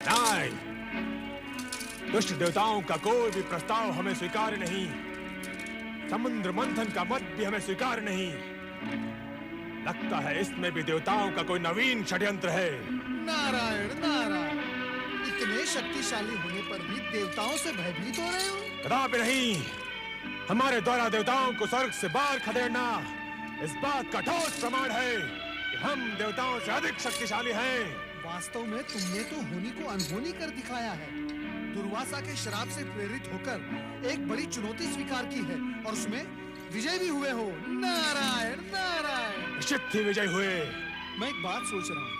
नहीं, दुष्ट देवताओं का कोई भी प्रस्ताव हमें स्वीकार नहीं। समुद्र मंथन का मत भी हमें स्वीकार नहीं। लगता है इसमें भी देवताओं का कोई नवीन षड्यंत्र है। नारायण नारायण, इतने शक्तिशाली होने पर भी देवताओं से भयभीत हो रहे हो? कदापि नहीं। हमारे द्वारा देवताओं को स्वर्ग से बाहर खदेड़ना इस बात का ठोस प्रमाण है कि हम देवताओं से अधिक शक्तिशाली हैं। वास्तव में तुमने तो होनी को अनहोनी कर दिखाया है। दुर्वासा के श्राप से प्रेरित होकर एक बड़ी चुनौती स्वीकार की है और उसमें विजय भी हुए हो। नारायण नारायण। निश्चित ही विजय हुए। मैं एक बात सोच रहा हूँ,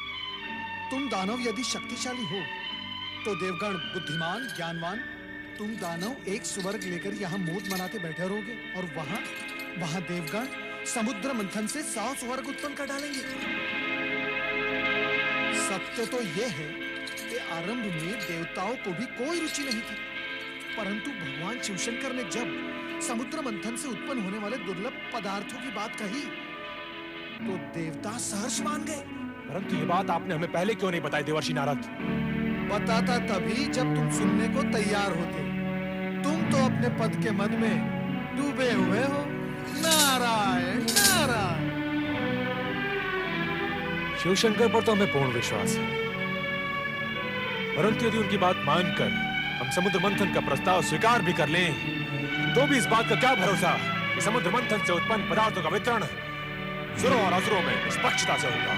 तुम दानव यदि शक्तिशाली हो तो देवगण बुद्धिमान ज्ञानवान, तुम दानव एक स्वर्ग लेकर यहाँ मौत मनाते बैठे रहोगे और वहाँ देवगण समुद्र मंथन से 100 स्वर्ग उत्पन्न कर डालेंगे। सत्य तो यह है कि आरंभ में देवताओं को भी कोई रुचि नहीं थी, परंतु भगवान शिवशंकर ने जब समुद्र मंथन से उत्पन्न होने वाले दुर्लभ पदार्थों की बात कही तो देवता सहर्ष मान गए। परंतु ये बात आपने हमें पहले क्यों नहीं बताई देवर्षि नारद? बताता तभी जब तुम सुनने को तैयार होते। तुम तो अपने पद के मद में डूबे हुए हो। नारायण नारायण। शिवशंकर पर तो हमें पूर्ण विश्वास है, परंतु यदि उनकी बात मानकर हम समुद्र मंथन का प्रस्ताव स्वीकार भी कर लें तो भी इस बात का क्या भरोसा कि समुद्र मंथन से उत्पन्न पदार्थों का वितरण सुरों और असुरों में निष्पक्षता से होगा।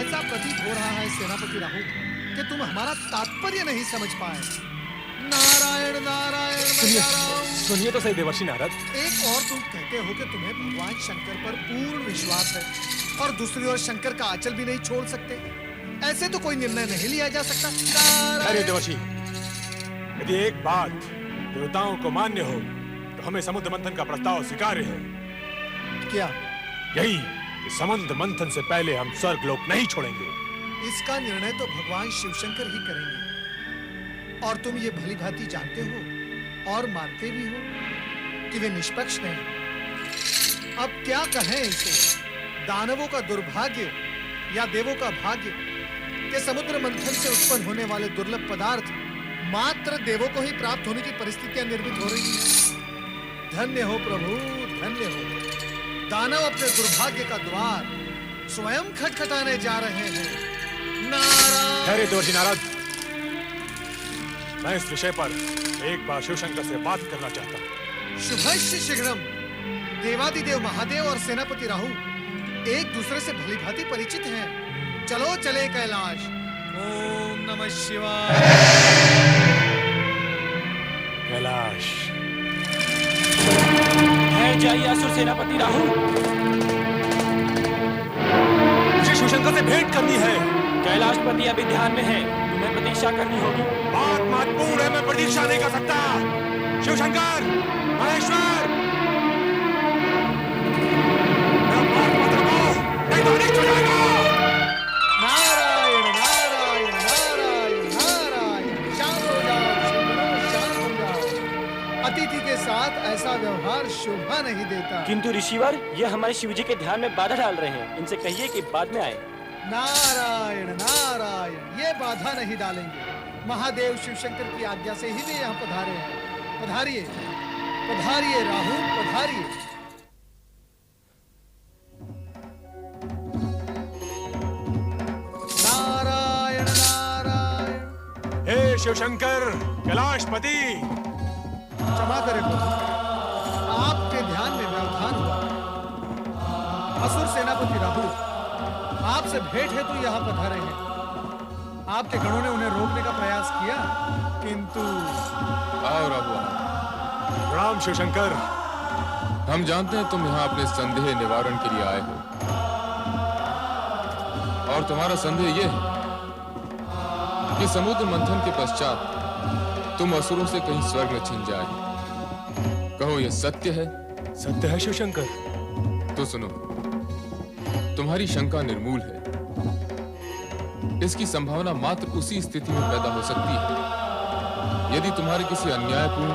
ऐसा प्रतीत हो रहा है सेनापति राहु कि तुम हमारा तात्पर्य नहीं समझ पाए। नारायण नारायण। सुनिए तो सही देवर्षि नारद। एक और तुम कहते हो कि तुम्हें भगवान शंकर पर पूर्ण विश्वास है और दूसरी ओर शंकर का आंचल भी नहीं छोड़ सकते। ऐसे तो कोई निर्णय नहीं लिया जा सकता। अरे देवर्षि, यदि एक बात देवताओं को मान्य हो तो हमें समुद्र मंथन का प्रस्ताव स्वीकार्य है। क्या? यही कि समुद्र मंथन से पहले हम स्वर्ग लोक नहीं छोड़ेंगे। इसका निर्णय तो भगवान शिवशंकर ही करेंगे और तुम ये भली भांति जानते हो और मानते भी हो कि वे निष्पक्ष नहीं। अब क्या कहें इसे, दानवों का दुर्भाग्य या देवों का भाग्य कि समुद्र मंथन से उत्पन्न होने वाले दुर्लभ पदार्थ मात्र देवों को ही प्राप्त होने की परिस्थितियां निर्मित हो रही हैं। धन्य हो प्रभु, धन्य हो। दानव अपने दुर्भाग्य का द्वार स्वयं खटखटाने जा रहे हैं। नारायण। देवर्षि नारद, मैं इस विषय पर एक बार शिवशंकर से बात करना चाहता हूँ। शुभस्य शीघ्रम। देवादिदेव महादेव और सेनापति राहु एक दूसरे से भली भांति परिचित हैं। चलो चले कैलाश। ओम नमः शिवाय। कैलाश। जाइए असुर सेनापति राहु। मुझे शिवशंकर से भेंट करनी है। कैलाशपति अभी ध्यान में है, तुम्हें प्रतीक्षा करनी होगी। बात महत्वपूर्ण है, मैं प्रतीक्षा नहीं कर सकता। शिवशंकर, महेश्वर, मेरा बात मत रुको, नहीं तो अनिष्ट हो जाएगा। नारायण नारायण नारायण नारायण। शांत हो जाओ, शांत हो जाओ। अतिथि के साथ ऐसा व्यवहार शोभा नहीं देता। किंतु ऋषिवर, ये हमारे शिवजी के ध्यान में बाधा डाल रहे हैं। इनसे कहिए कि बाद में आए। नारायण नारायण, ये बाधा नहीं डालेंगे। महादेव शिवशंकर की आज्ञा से ही वे यहाँ पधारे हैं। पधारिए पधारिए राहु, पधारिए। नारायण नारायण। हे शिवशंकर, कैलाशपति। क्षमा करें प्रभु, आपके ध्यान में व्यवधान हुआ। असुर सेनापति राहु आपसे भेंट हेतु यहाँ पधारे हैं। आपके गणों ने उन्हें रोकने का प्रयास किया, किंतु आओ राहु। प्रणाम शिवशंकर। हम जानते हैं तुम यहाँ अपने संदेह निवारण के लिए आए हो और तुम्हारा संदेह यह है कि समुद्र मंथन के पश्चात तुम असुरों से कहीं स्वर्ग न छिन जाए। कहो यह सत्य है? सत्य है शिवशंकर। तो सुनो, तुम्हारी शंका निर्मूल है। इसकी संभावना मात्र उसी स्थिति में पैदा हो सकती है यदि तुम्हारे किसी अन्यायपूर्ण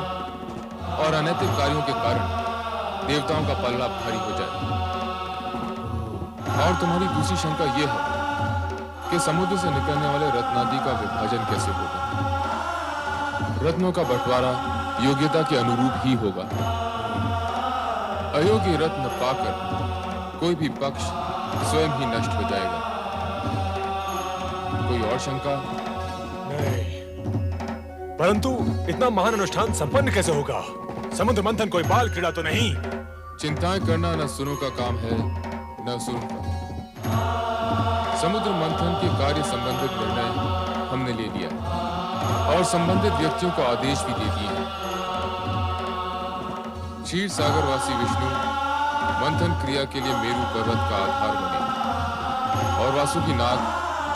और अनैतिक कार्यों के कारण देवताओं का पल्ला भारी हो जाए। और तुम्हारी दूसरी शंका यह है कि कि समुद्र से निकलने वाले रत्नादि का विभाजन कैसे होगा। रत्नों का बंटवारा योग्यता के अनुरूप ही होगा। अयोग्य रत्न पाकर कोई भी पक्ष स्वयं ही नष्ट हो जाएगा। कोई और शंका? नहीं, परंतु इतना महान अनुष्ठान संपन्न कैसे होगा? समुद्र मंथन कोई बाल क्रीड़ा तो नहीं। चिंताएं करना न सुनो का काम है, न सुन का। समुद्र मंथन के कार्य संबंधित निर्णय हमने ले लिया और संबंधित व्यक्तियों को आदेश भी दे दिए हैं। क्षीर सागरवासी विष्णु मंथन क्रिया के लिए मेरु पर्वत का आधार बने और वासुकी नाग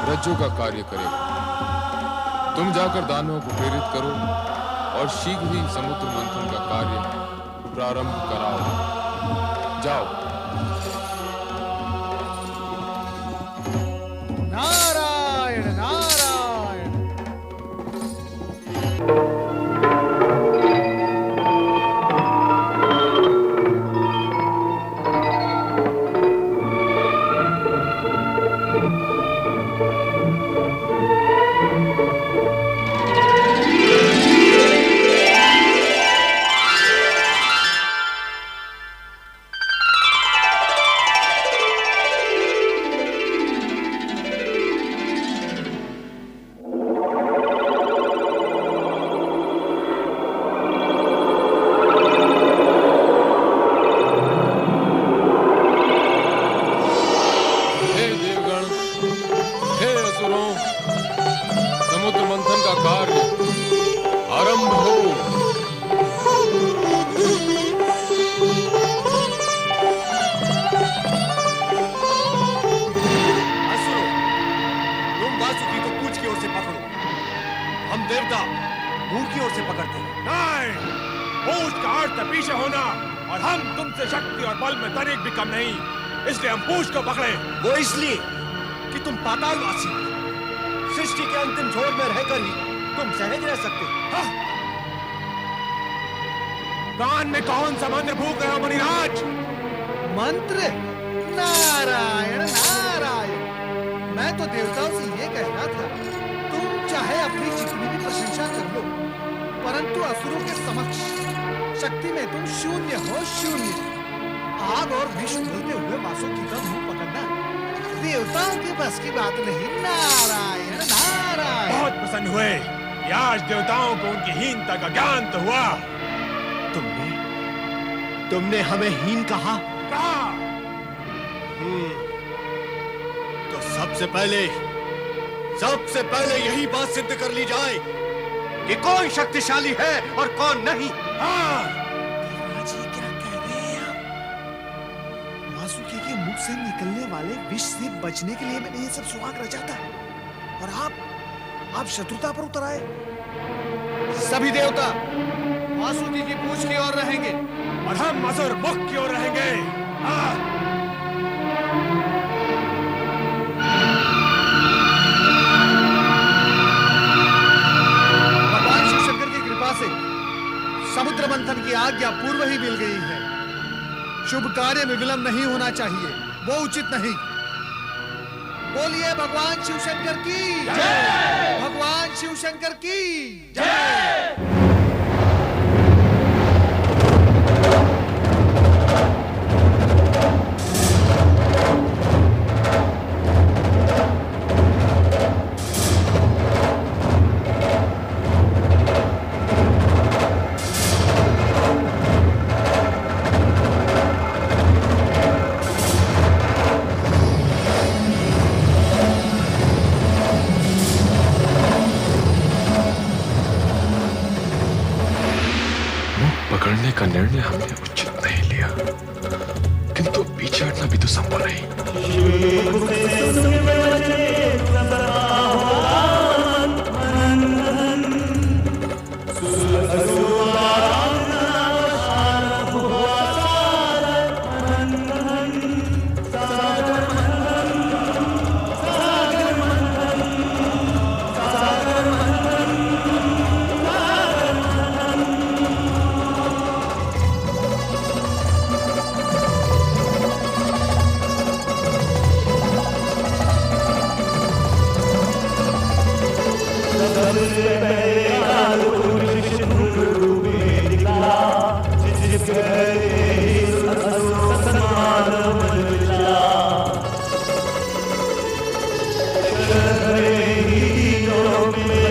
रज्जु का कार्य करेगा। तुम जाकर दानवों को प्रेरित करो और शीघ्र ही समुद्र मंथन का कार्य प्रारंभ कराओ। जाओ। नारायण नारायण। समुद्र मंथन का कार्य आरंभ हो। असुरो, तुम वासुकी को पूंछ की ओर से पकड़ो, हम देवता मुंह की ओर से पकड़ते हैं। नहीं, पूंछ का अर्थ पीछे होना और हम तुमसे शक्ति और बल में तनिक भी कम नहीं, इसलिए हम पूंछ को पकड़े। वो इसलिए कि तुम पातालवासी, सृष्टि के अंतिम छोर में रहकर ही तुम सहज रह सकते हो। कान में कौन सा मंत्र फूंक रहे हो मुनिराज? मंत्र? नारायण नारायण। मैं तो देवताओं से ये कहना था, तुम चाहे अपनी जितनी भी प्रशंसा कर लो, परंतु असुरों के समक्ष शक्ति में तुम शून्य हो, शून्य। आग और विष उगलते हुए वासुकी का मुंह पकड़ना देवताओं के बस की बात नहीं। नारायण नारायण। बहुत प्रसन्न हुए कि आज देवताओं को उनकी हीनता का ज्ञान तो हुआ। तुमने हमें हीन कहा? तो सबसे पहले यही बात सिद्ध कर ली जाए कि कौन शक्तिशाली है और कौन नहीं। क्या कह रहे हैं आप? वासुकी के मुख से निकलने वाले विष से बचने के लिए मैंने ये सब सुहाग रचा था, और आप शत्रुता पर उतर आए। सभी देवता वासुकी की पूंछ की ओर रहेंगे और हम असुर मुख की ओर रहेंगे। भगवान शिव शंकर की कृपा से समुद्र मंथन की आज्ञा पूर्व ही मिल गई है। शुभ कार्य में विलंब नहीं होना चाहिए, वो उचित नहीं। बोलिए भगवान शिव शंकर की जय। भगवान शिव शंकर की जय। पकड़ने का निर्णय हमने उचित नहीं लिया, किंतु पीछे हटना भी तो संभव नहीं।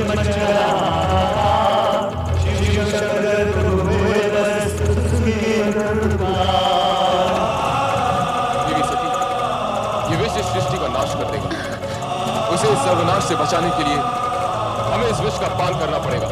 देवी सती, ये विष इस सृष्टि का नाश कर देगा। उसे इस सर्वनाश से बचाने के लिए हमें इस विष का पान करना पड़ेगा।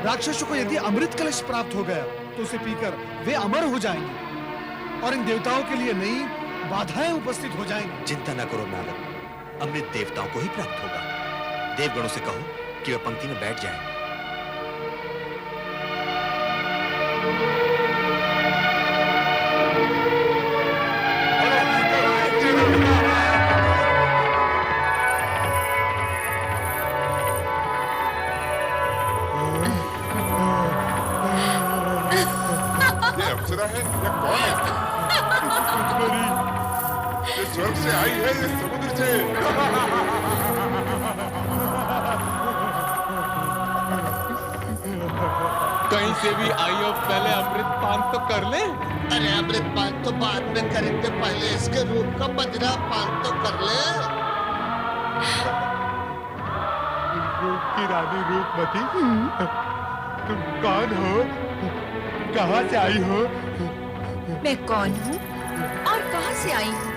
राक्षसों को यदि अमृत कलश प्राप्त हो गया तो उसे पीकर वे अमर हो जाएंगे और इन देवताओं के लिए नई बाधाएं उपस्थित हो जाएंगी। चिंता न करो नारद, अमृत देवताओं को ही प्राप्त होगा। देवगणों से कहो कि वे पंक्ति में बैठ जाएं। है या कौन है? ये स्वर्ग से आई है या समुद्र से? कहीं कहीं से भी आई हो, पहले अमृत पान तो कर ले। अरे अमृत पान तो बाद में करेंगे, पहले इसके रूप का मदिरा पान तो कर ले। रूप की रानी रूपमती, तुम कौन हो? कहाँ से आई हो? मैं कौन हूँ और कहाँ से आई हूँ?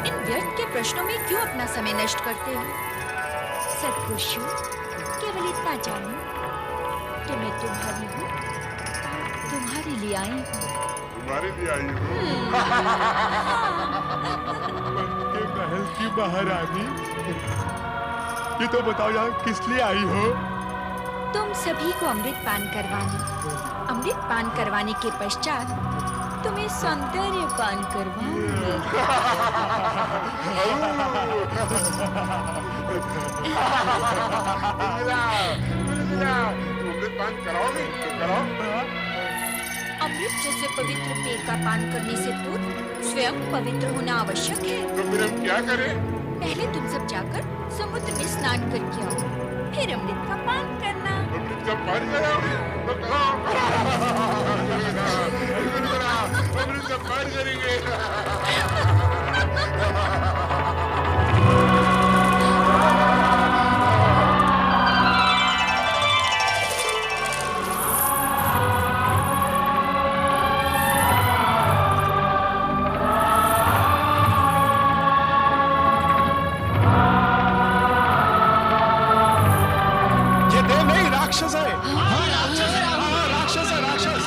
इन व्यर्थ के प्रश्नों में क्यों अपना समय नष्ट करते हो? सत्पुरुषों, केवल इतना जानो कि मैं तुम्हारी हूँ, तुम्हारे लिए आई हूँ। तुम्हारे लिए आई हूँ। के महल की महारानी, ये तो बताओ यहाँ किस लिए आई हो? तुम सभी को अमृत पान करवाने, अमृत पान करवाने के पश्चात तुम्हें सौंदर्य पान करवाऊंगी। अमृत पान कराओगे? तो कराओ। अमृत जैसे पवित्र पेय का पान करने से पूर्व स्वयं पवित्र होना आवश्यक है। तो फिर हम क्या करें? पहले तुम सब जाकर समुद्र में स्नान करके आओ, फिर अमृत का पान करना। अमृत का पान कराओगे? तो कराओ। अमृत का पान करेंगे। राक्षस है। हाँ, राक्षस है। हाँ, राक्षस है, राक्षस।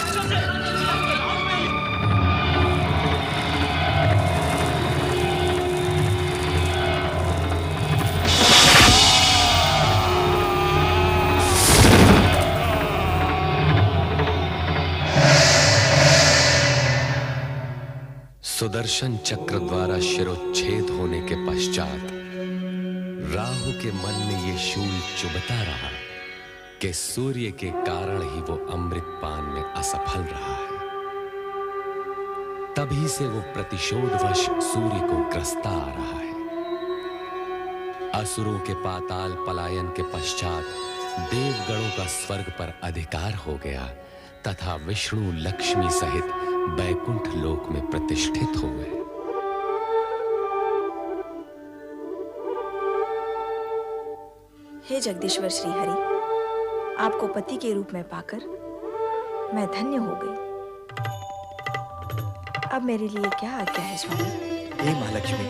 सुदर्शन चक्र द्वारा शिरोच्छेद होने के पश्चात राहु के मन में ये शूल चुभता रहा कि सूर्य के कारण ही वो अमृत पान में असफल रहा है। तभी से वो प्रतिशोधवश सूर्य को ग्रस्ता आ रहा है। असुरों के पाताल पलायन के पश्चात देवगणों का स्वर्ग पर अधिकार हो गया तथा विष्णु लक्ष्मी सहित बैकुंठ लोक में प्रतिष्ठित हो गए। हे जगदीश्वर श्री हरि, आपको पति के रूप में पाकर मैं धन्य हो गई। अब मेरे लिए क्या आज्ञा है स्वामी? हे महालक्ष्मी,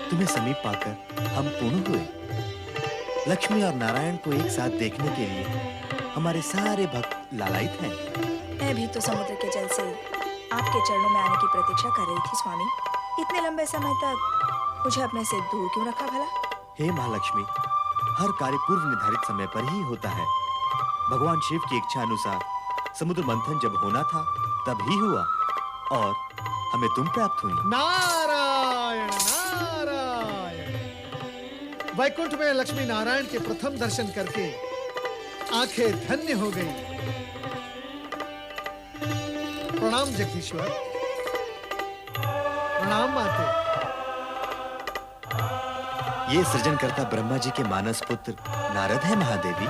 तुम्हें समीप पाकर हम पूर्ण हुए। लक्ष्मी और नारायण को एक साथ देखने के लिए हमारे सारे भक्त लालायित हैं। मैं भी तो समुद्र के जल से आपके चरणों में आने की प्रतीक्षा कर रही थी स्वामी। इतने लंबे समय तक मुझे अपने से दूर क्यों रखा भला? हे महालक्ष्मी, हर कार्य पूर्व निर्धारित समय पर ही होता है। भगवान शिव की इच्छा अनुसार समुद्र मंथन जब होना था तब ही हुआ और हमें तुम प्राप्त हुई। नारायण नारायण। वैकुंठ में लक्ष्मी नारायण के प्रथम दर्शन करके आंखें धन्य हो गई। प्रणाम जगदीश्वर। प्रणाम माते। ये सृजनकर्ता ब्रह्मा जी के मानस पुत्र नारद है महादेवी,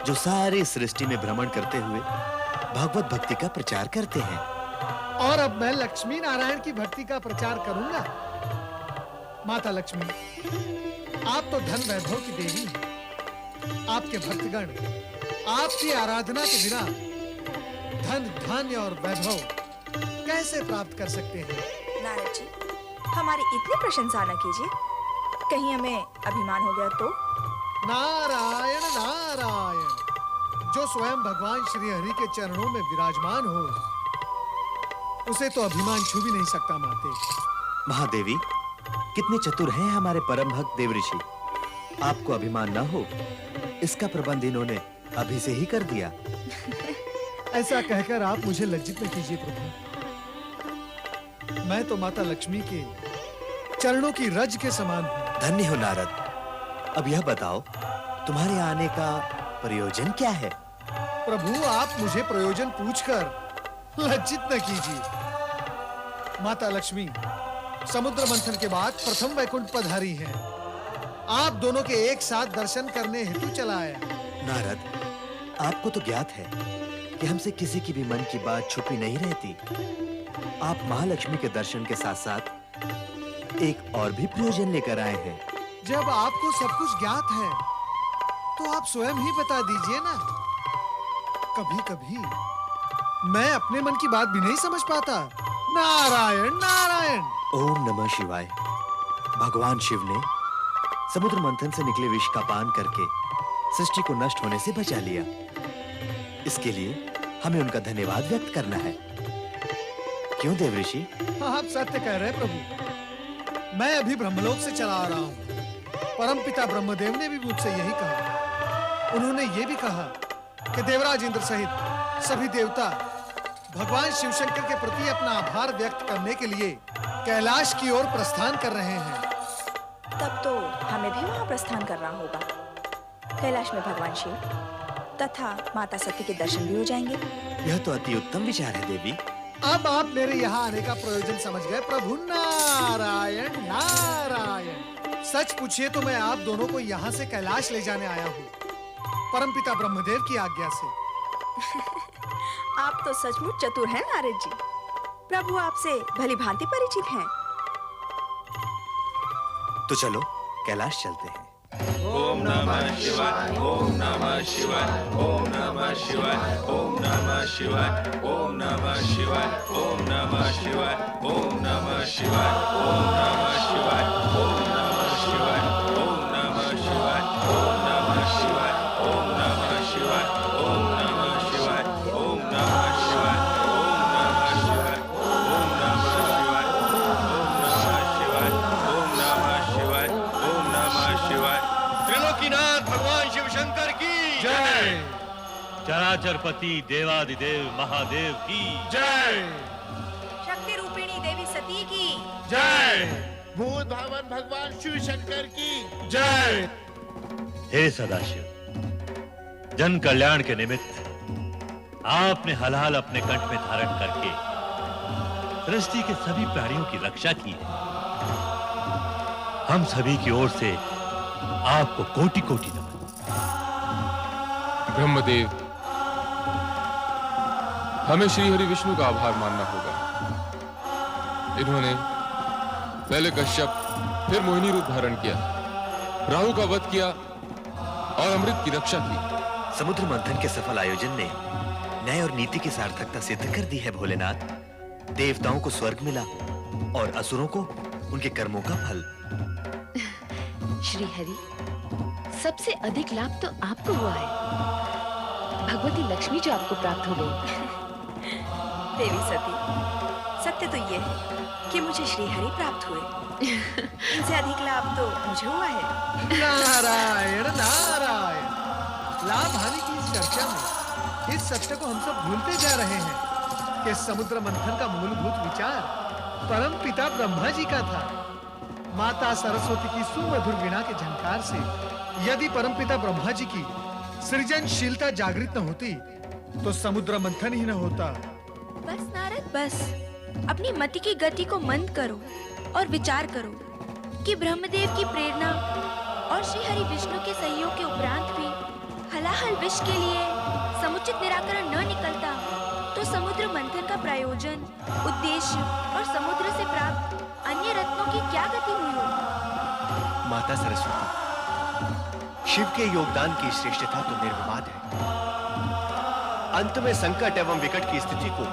जो सारी सृष्टि में भ्रमण करते हुए भगवत भक्ति का प्रचार करते हैं। और अब मैं लक्ष्मी नारायण की भक्ति का प्रचार करूंगा। माता लक्ष्मी, आप तो धन वैभव की देवी हैं। आपके भक्तगण आपकी आराधना के बिना धन धान्य और वैभव कैसे प्राप्त कर सकते हैं? नारद जी, हमारी इतनी प्रशंसा न कीजिए, कहीं हमें अभिमान हो गया तो? नारायण नारायण। जो स्वयं भगवान श्री हरि के चरणों में विराजमान हो, उसे तो अभिमान छू भी नहीं सकता माते। महादेवी, कितने चतुर हैं हमारे परम भक्त देव ऋषि। आपको अभिमान ना हो, इसका प्रबंध इन्होंने अभी से ही कर दिया। ऐसा कहकर आप मुझे लज्जित न कीजिए प्रभु। मैं तो माता लक्ष्मी के चरणों की रज के समान हूँ। धन्य हो नारद। अब यह बताओ, तुम्हारे आने का प्रयोजन क्या है? प्रभु, आप मुझे प्रयोजन पूछकर लज्जित न कीजिए। माता लक्ष्मी समुद्र मंथन के बाद प्रथम वैकुंठ पधारी हैं। आप दोनों के एक साथ दर्शन करने हेतु चला आया। नारद, आपको तो ज्ञात है कि हमसे किसी की भी मन की बात छुपी नहीं रहती। आप महालक्ष्मी के दर्शन के साथ साथ एक और भी प्रयोजन लेकर आए हैं। जब आपको सब कुछ ज्ञात है तो आप स्वयं ही बता दीजिए ना। कभी कभी मैं अपने मन की बात भी नहीं समझ पाता। नारायण नारायण। ओम नमः शिवाय। भगवान शिव ने समुद्र मंथन से निकले विष का पान करके सृष्टि को नष्ट होने से बचा लिया। इसके लिए हमें उनका धन्यवाद व्यक्त करना है। क्यों देव ऋषि? आप सत्य कह रहे हैं प्रभु। मैं अभी ब्रह्मलोक से चला आ रहा हूँ। परमपिता ब्रह्मदेव ने भी मुझसे यही कहा। उन्होंने ये भी कहा कि देवराज इंद्र सहित सभी देवता भगवान शिवशंकर के प्रति अपना आभार व्यक्त करने के लिए कैलाश की ओर प्रस्थान कर रहे हैं। तब तो हमें भी वहाँ प्रस्थान करना होगा। कैलाश में भगवान शिव तथा माता सती के दर्शन भी हो जाएंगे। यह तो अति उत्तम विचार है देवी। अब आप मेरे यहाँ आने का प्रयोजन समझ गए प्रभु। नारायण नारायण। सच पूछिए तो मैं आप दोनों को यहाँ से कैलाश ले जाने आया हूँ, परमपिता ब्रह्मदेव की आज्ञा से। आप तो सचमुच चतुर हैं नारद जी। प्रभु आपसे भली भांति परिचित हैं। तो चलो कैलाश चलते हैं। ओम नमः शिवाय, ओम नमः शिवाय, ओम नमः शिवाय, ओम नमः शिवाय, ओम नमः शिवाय, ओम नमः शिवाय, ओम नमः शिवाय, ओम नमः शिवाय, ओम नमः शिवाय, ओम नमः शिवाय, ओम नमः शिवाय, ओम नमः शिवाय, ओम नमः शिवाय, ओम नमः शिवाय, ओम नमः शिवाय, ओम नमः शिवाय, ओम नमः शिवाय, ओम नमः शिवाय। त्रिलोकीनाथ भगवान शिव शंकर की जय। चराचरपति देवादिदेव महादेव की जय। शक्ति रूपिणी देवी सती की जय। भूत भावन भगवान शिव शंकर की जय। हे सदाशिव, जन कल्याण के निमित्त आपने हलाल अपने कंठ में धारण करके सृष्टि के सभी प्राणियों की रक्षा की है। हम सभी की ओर से आपको कोटि कोटि नमन। ब्रह्मदेव, हमें श्री हरि विष्णु का आभार मानना होगा। इन्होंने पहले कश्यप फिर मोहिनी रूप धारण किया, राहु का वध किया और अमृत की रक्षा की। समुद्र मंथन के सफल आयोजन ने न्याय और नीति की सार्थकता सिद्ध कर दी है भोलेनाथ। देवताओं को स्वर्ग मिला और असुरों को उनके कर्मों का फल। श्री हरि, सबसे अधिक लाभ तो आपको हुआ है। भगवती लक्ष्मी जो आपको प्राप्त हो गई। देवी सती, सत्य तो ये है कि मुझे श्री हरि प्राप्त हुए। इनसे अधिक लाभ तो मुझे हुआ है। नारायण नारायण। लाभ हानि की इस चर्चा में इस सत्य को हम सब भूलते जा रहे हैं कि समुद्र मंथन का मूलभूत विचार परम पिता ब्रह्मा जी का था। माता सरस्वती की सुमधुर वीणा के झंकार से यदि परमपिता ब्रह्मा जी की सृजनशीलता जागृत न होती तो समुद्र मंथन ही न होता। बस नारद, बस अपनी मति की गति को मंद करो और विचार करो कि ब्रह्मदेव की प्रेरणा और श्री हरि विष्णु के सहयोग के उपरांत भी हलाहल विष के लिए समुचित निराकरण न निकलता तो समुद्र मंथन का प्रायोजन, उद्देश्य और समुद्र से प्राप्त अन्य रत्नों की क्या गति हुई होगी? माता सरस्वती, शिव के योगदान की श्रेष्ठता तो निर्विवाद है। अंत में संकट एवं विकट की स्थिति को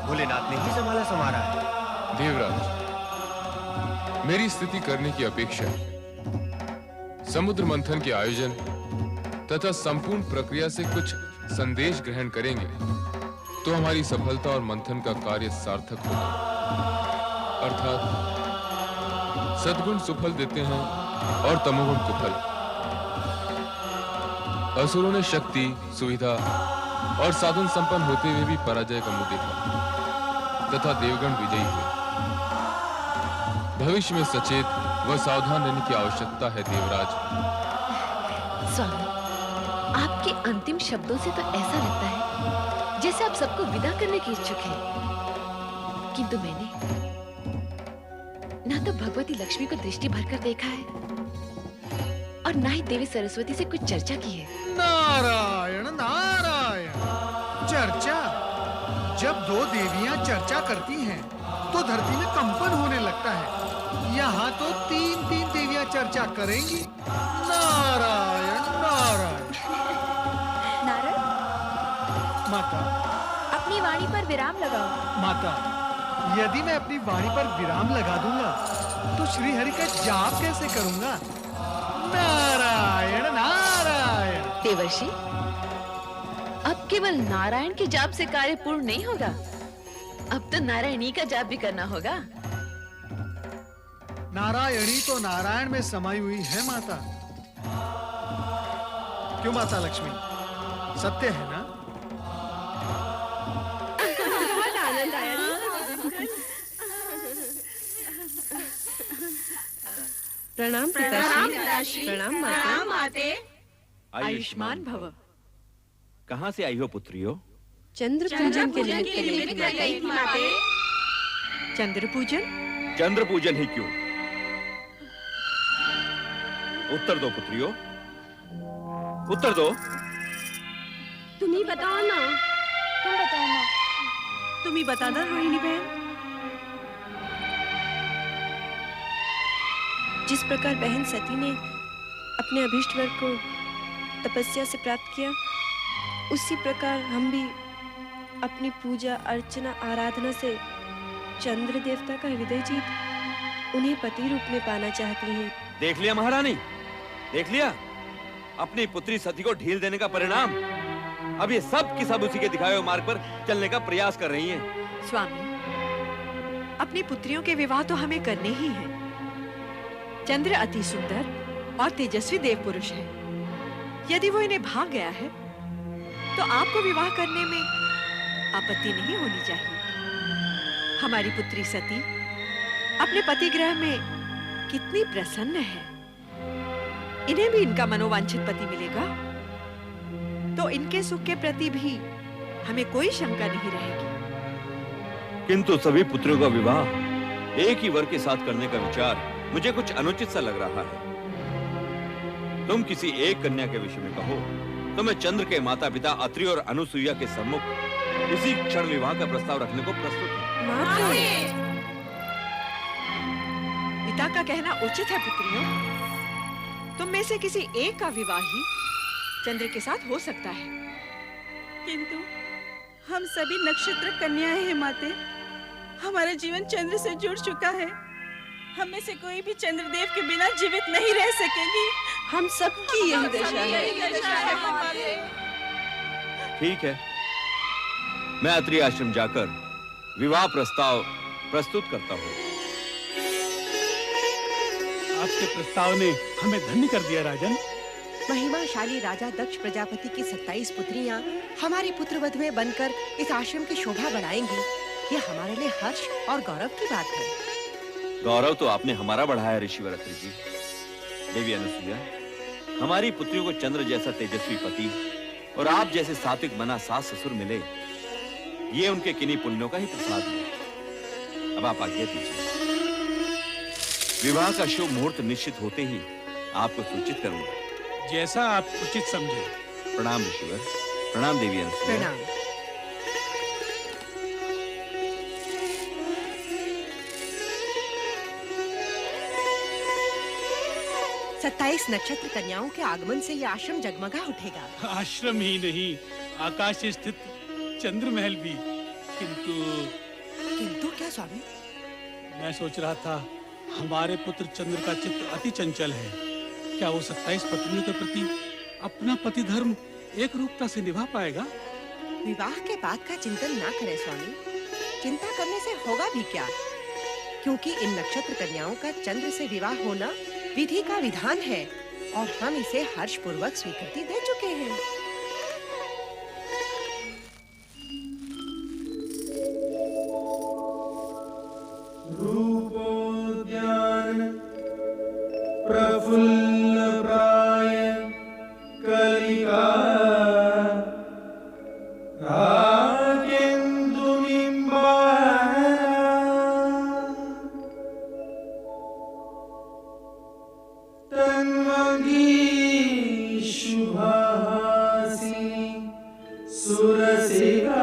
भोलेनाथ ने ही संभाला है। देवराज, मेरी स्तुति करने की अपेक्षा समुद्र मंथन के आयोजन तथा संपूर्ण प्रक्रिया से कुछ संदेश ग्रहण करेंगे तो हमारी सफलता और मंथन का कार्य सार्थक होगा। अर्थात सद्गुण सुफल देते हैं और तमोगुण कुफल। असुरों ने शक्ति, सुविधा और साधन संपन्न होते हुए भी पराजय का मुंह देखा तथा देवगण विजयी हुए। भविष्य में सचेत व सावधान रहने की आवश्यकता है देवराज। स्वामी, आपके अंतिम शब्दों से तो ऐसा लगता है जैसे आप सबको विदा करने की इच्छुक हैं। किंतु मैंने ना तो भगवती लक्ष्मी को दृष्टि भरकर देखा है और ना ही देवी सरस्वती से कुछ चर्चा की है। नारायण नारायण। चर्चा? जब दो देवियां चर्चा करती हैं, तो धरती में कंपन होने लगता है। यहाँ तो तीन तीन देवियां चर्चा करेंगी। नारायण नारायण। नारद, माता, अपनी वाणी पर विराम लगाओ। माता, यदि मैं अपनी वाणी पर विराम लगा दूंगा, तो श्री हरि का जाप कैसे करूंगा? नारायण नारायण। देवर्षि, अब केवल नारायण के जाप से कार्य पूर्ण नहीं होगा, अब तो नारायणी का जाप भी करना होगा। नारायणी तो नारायण में समाई हुई है माता। क्यों माता लक्ष्मी, सत्य है ना? आनंद आया। प्रणाम पिताश्री। प्रणाम माते। आयुष्मान भव। कहाँ से आई हो पुत्रियों? चंद्र पूजन के निमित्त माते। चंद्र पूजन? चंद्र पूजन ही क्यों? उत्तर दो पुत्रियों, उत्तर दो। तुम ही बताओ ना। तुम बताओ ना। तुम ही बता दो रोहिणी बहन। जिस प्रकार बहन सती ने अपने अभीष्ट वर को तपस्या से प्राप्त किया, उसी प्रकार हम भी अपनी पूजा अर्चना आराधना से चंद्र देवता का हृदय जीत उन्हें पति रूप में पाना चाहती हैं। देख लिया महारानी, देख लिया अपनी पुत्री सती को ढील देने का परिणाम। अब ये सब की सब उसी के दिखाए हुए मार्ग पर चलने का प्रयास कर रही हैं। स्वामी, अपनी पुत्रियों के विवाह तो हमें करने ही हैं। चंद्र अति सुंदर और तेजस्वी देव पुरुष है। यदि वो इन्हें भाग गया है, तो आपको विवाह करने में आपत्ति नहीं होनी चाहिए। हमारी पुत्री सती अपने पति गृह में कितनी प्रसन्न है। इन्हें भी इनका मनोवांछित पति मिलेगा, तो इनके सुख के प्रति भी हमें कोई शंका नहीं रहेगी। किंतु सभी पुत्रियों का विवाह एक ही वर के साथ करने का विचार मुझे कुछ अनुचित सा लग रहा है। तुम किसी एक कन्या के विषय में कहो तो मैं चंद्र के माता पिता अत्रि और अनुसुईया के सम्मुख इसी क्षण विवाह का प्रस्ताव रखने को प्रस्तुत हूँ। पिता का कहना उचित है पुत्रियों। तुम में से किसी एक का विवाह ही चंद्र के साथ हो सकता है। किंतु हम सभी नक्षत्र कन्याएं हैं माते। हमारा जीवन चंद्र से जुड़ चुका है। हम में से कोई भी चंद्रदेव के बिना जीवित नहीं रह सकेगी। हम सबकी यही दशा है। ठीक है, मैं अत्रि आश्रम जाकर विवाह प्रस्ताव प्रस्तुत करता हूँ। आपके प्रस्ताव ने हमें धन्य कर दिया राजन। महिमाशाली राजा दक्ष प्रजापति की 27 पुत्रियां हमारी पुत्रवध में बनकर इस आश्रम की शोभा बढ़ाएंगी। ये हमारे लिए हर्ष और गौरव की बात है। गौरव तो आपने हमारा बढ़ाया ऋषिवर अत्रि जी। देवी अनुसुईया, हमारी पुत्रियों को चंद्र जैसा तेजस्वी पति और आप जैसे सात्विक मना सास ससुर मिले, ये उनके किन्हीं पुण्यों का ही प्रसाद है। अब आप आज्ञा दीजिए, विवाह का शुभ मुहूर्त निश्चित होते ही आपको सूचित करूंगा। जैसा आप उचित समझे। प्रणाम ऋषिवर। प्रणाम देवी अनुसुईया। प्रणाम। 27 नक्षत्र कन्याओं के आगमन से यह आश्रम जगमगा उठेगा। आश्रम ही नहीं, आकाश से स्थित चंद्र महल भी। किंतु क्या स्वामी? मैं सोच रहा था, हमारे पुत्र चंद्र का चित्त अति चंचल है। क्या वो 27 पत्नियों के प्रति अपना पति धर्म एक रूपता से निभा पाएगा? विवाह के बाद का चिंतन ना करें स्वामी। चिंता करने से होगा भी क्या? क्योंकि इन नक्षत्र कन्याओं का चंद्र से विवाह होना विधि का विधान है और हम इसे हर्ष पूर्वक स्वीकृति दे चुके हैं। रूपोद्यान प्रफुल्ल प्राय कलिका सुरसेवा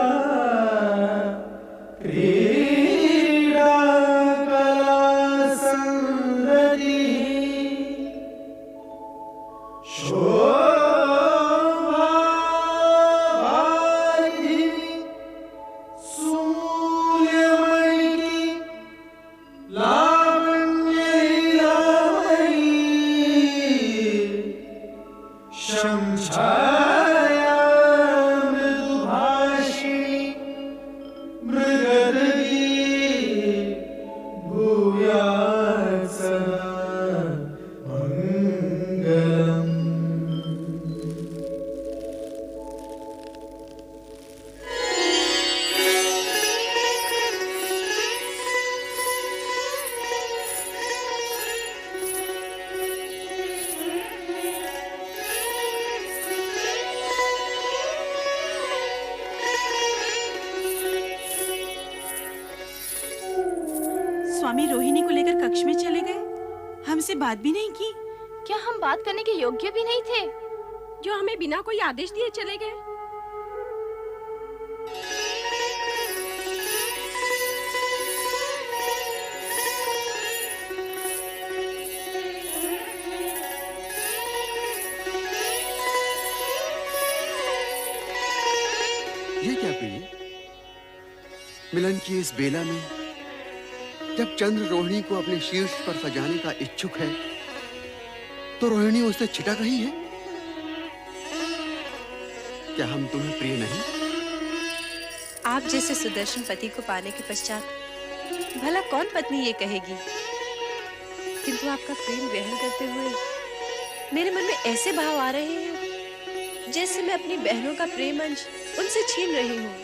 स्वामी रोहिणी को लेकर कक्ष में चले गए, हमसे बात भी नहीं की। क्या हम बात करने के योग्य भी नहीं थे, जो हमें बिना कोई आदेश दिए चले गए? ये क्या प्रिय? मिलन की इस बेला में जब चंद्र रोहिणी को अपने शीर्ष पर सजाने का इच्छुक है, तो रोहिणी उससे छिटक रही है। क्या हम तुम्हें प्रिय नहीं? आप जैसे सुदर्शन पति को पाने के पश्चात भला कौन पत्नी ये कहेगी? किंतु आपका प्रेम ग्रहण करते हुए मेरे मन में ऐसे भाव आ रहे हैं जैसे मैं अपनी बहनों का प्रेम अंश उनसे छीन रही हूँ।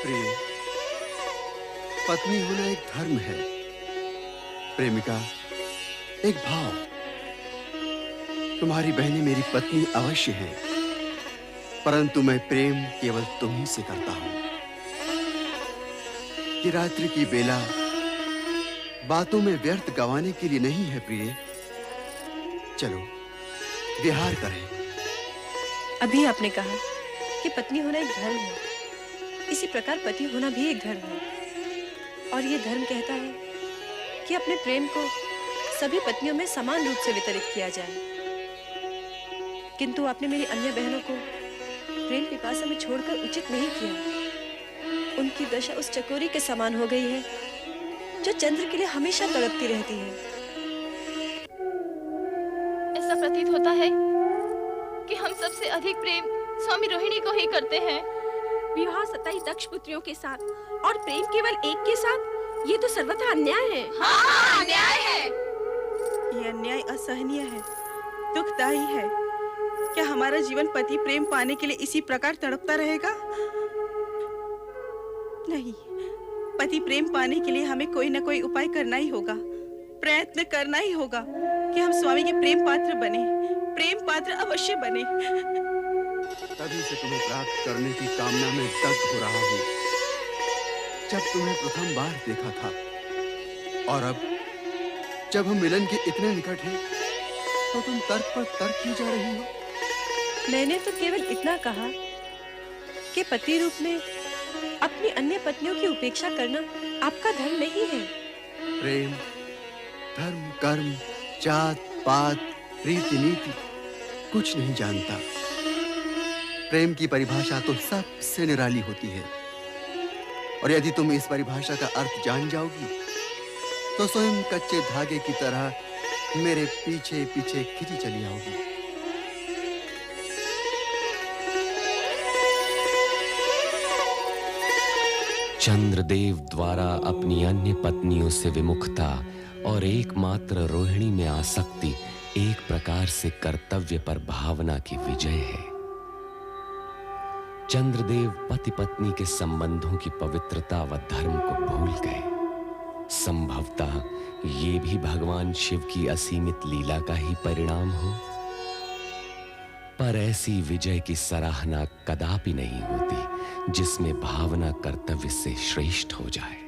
प्रिय, पत्नी होना एक धर्म है, प्रेमिका एक भाव। तुम्हारी बहनें मेरी पत्नी अवश्य हैं, परंतु मैं प्रेम केवल तुम्ही से करता हूं। कि रात्रि की बेला बातों में व्यर्थ गंवाने के लिए नहीं है प्रिय। चलो विहार करें। अभी आपने कहा कि पत्नी होना एक धर्म है, इसी प्रकार पति होना भी एक धर्म है। और ये धर्म कहता है कि अपने प्रेम को सभी पत्नियों में समान रूप से वितरित किया जाए। किंतु आपने मेरी अन्य बहनों को प्रेम पिपासा में छोड़कर उचित नहीं किया। उनकी दशा उस चकोरी के समान हो गई है जो चंद्र के लिए हमेशा तड़पती रहती है। ऐसा प्रतीत होता है कि हम सबसे अधिक प्रेम स्वामी रोहिणी को ही करते हैं। विवाह 27 दक्ष पुत्रियों के साथ और प्रेम केवल एक के साथ, ये तो सर्वथा अन्याय है। हाँ, अन्याय है। ये अन्याय असहनीय है, दुखदायी है। क्या हमारा जीवन पति प्रेम पाने के लिए इसी प्रकार तड़पता रहेगा? नहीं, पति प्रेम पाने के लिए हमें कोई न कोई उपाय करना ही होगा, प्रयत्न करना ही होगा कि हम स्वामी के प्रेम पात्र बने, प्रेम पात्र अवश्य बने। तभी से तुम्हें प्राप्त करने की कामना में दग्ध हो रहा हूँ। जब तुम्हें प्रथम बार देखा था और अब जब हम मिलन के इतने निकट हैं, तो तुम तर्क पर तर्क की जा रही हो। मैंने तो केवल इतना कहा कि पति रूप में अपनी अन्य पत्नियों की उपेक्षा करना आपका धर्म नहीं है। प्रेम धर्म कर्म जात पात रीति नीति कुछ नहीं जानता। प्रेम की परिभाषा तो सबसे निराली होती है, और यदि तुम इस परिभाषा का अर्थ जान जाओगी तो स्वयं कच्चे धागे की तरह मेरे पीछे पीछे खिंची चली आओगी। चंद्रदेव द्वारा अपनी अन्य पत्नियों से विमुखता और एकमात्र रोहिणी में आसक्ति एक प्रकार से कर्तव्य पर भावना की विजय है। चंद्रदेव पति पत्नी के संबंधों की पवित्रता व धर्म को भूल गए। संभवतः ये भी भगवान शिव की असीमित लीला का ही परिणाम हो, पर ऐसी विजय की सराहना कदापि नहीं होती जिसमें भावना कर्तव्य से श्रेष्ठ हो जाए।